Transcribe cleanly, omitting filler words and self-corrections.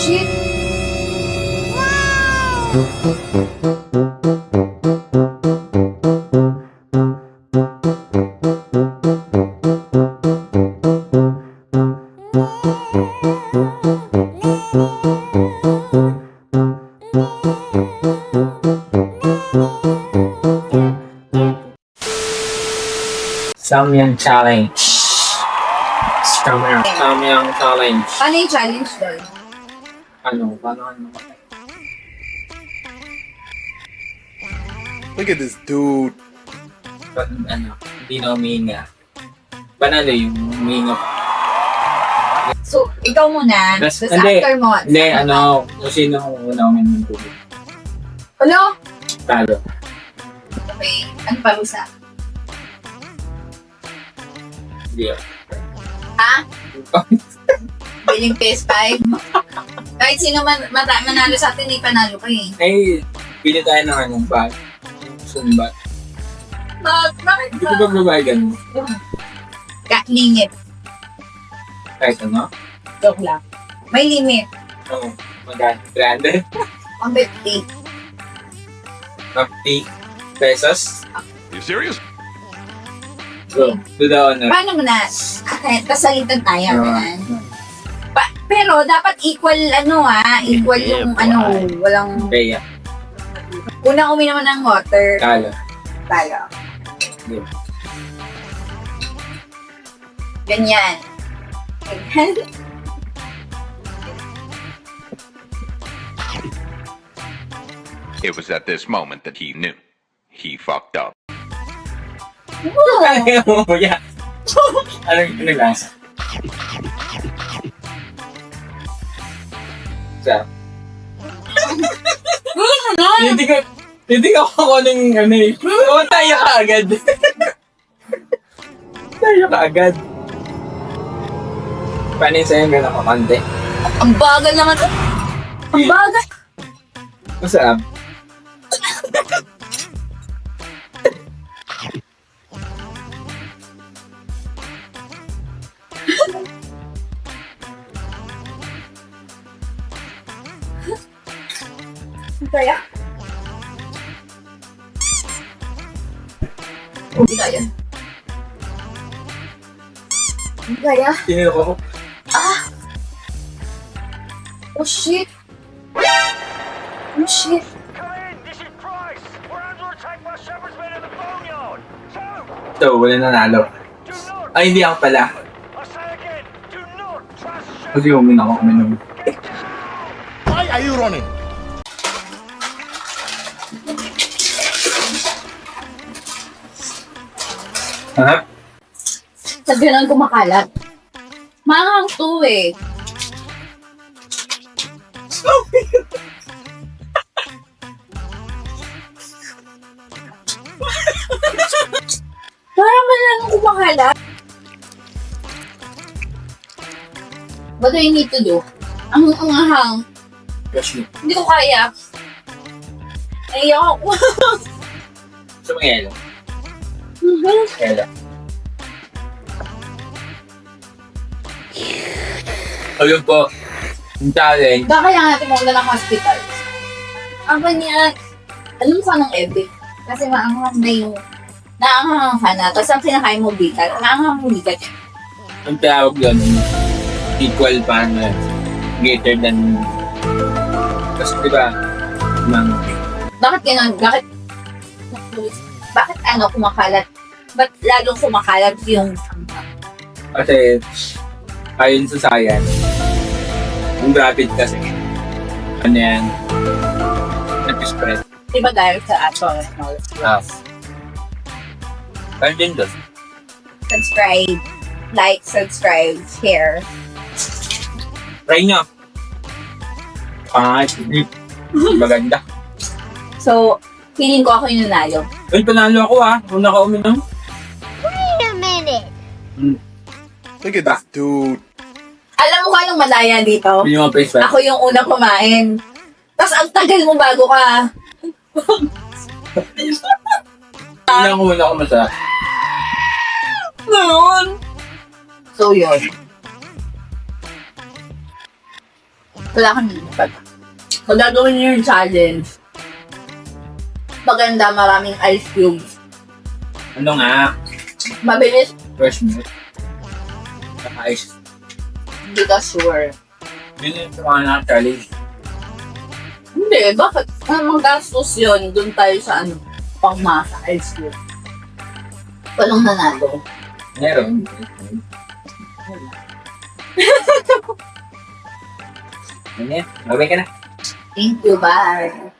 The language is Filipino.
shit! Samyang Challenge. Samyang Challenge. Paano yung challenge doon? Paano? Look at this dude. Hindi na umihinga. Panalo yung umihinga. So, ikaw muna, tapos after mo. Hindi, kung sino una umihinga ng tubig. Hello? Talo. Okay, ano parusa? Hindi ako. Ha? Biling PS5? Kahit sino manalo sa atin, may panalo ka eh. Ay, pili tayo ng anong bag. Sumbat. Bakit Hindi ko ba babayagan mo? limit. Kahit ano? Joke lang. May limit. Oo. Magkano? 300? 150. 50 pesos? You serious? So, to the honor. Paano mo na? Kasalitan tayo. Oo. Ganun. Pero dapat equal equal yung walang Kaya, unang uminom ng water. talo. Talo. Yeah. Ganyan. Ganyan. It was at this moment that he knew. He fucked up. Ano mo yan? Ano lasa? Sa? Hindi ko ako anong eh. Oo, tayo ka agad. Tayo ka agad. Paano yung sa'yo gano'n kakante? Ang bagal naman. Ang bagal. Masarap. Kaya? Hindi kaya. Hindi kaya. Tinilo ko. Oh shit. Oh shit. Come in, this is Price. We're under attack by Shepherd's men in the boneyard. So, So, wala nanalo. do not, Ay, hindi ako pala. I say again, do not trust Kasi Shepherd. umin ako uminom. Why are you running? Harap? Sa ganun kumakalat. Mangang to eh. Parang malang kumakalat. What do you need to do? Ang ahang. Kasi, Hindi ko kaya. Ayoko. gusto mo yelo? Yelo. Ayun po. Yung challenge. Baka kaya natin mawala ng hospital. Ang ganyan, alam mo saan ang epic? Kasi maanghang na yung naanghang ka na, tapos ang kinakain mo bigat, naanghang mo bigat. Ang tawag doon, equal pa na greater than. Kasi diba, Bakit ganun? Bakit kumakalat? Ba't lalong kumakalat yung kasi ayon sa science, yung rapid kasi, ano yan, nag-spread. Di ba dahil sa actual Kaya din doon. subscribe, like, subscribe, share. Try nyo. Maganda. So, feeling ko ako yung nanalo. Uy, panalo ako Una ka uminom. Wait a minute. Look at this dude. Alam mo kung anong malaya dito? Hindi mo face pa. Ako yung unang kumain. Tapos ang tagal mo bago ka. Hindi ako muna ako masarap. Noon. So, yun. Wala kang lipat. Kung gagawin niyo yung challenge, maganda, maraming ice cubes. Ano nga? Mabilis, Fresh milk. Saka ice. hindi ka sure. Yun yung mga na-challenge. Hindi, bakit? Anong gastos yun? Doon tayo sa pangmasa, ice cube. Walang nanalo. Meron. Ano yan? Okay ka na. Thank you, bye.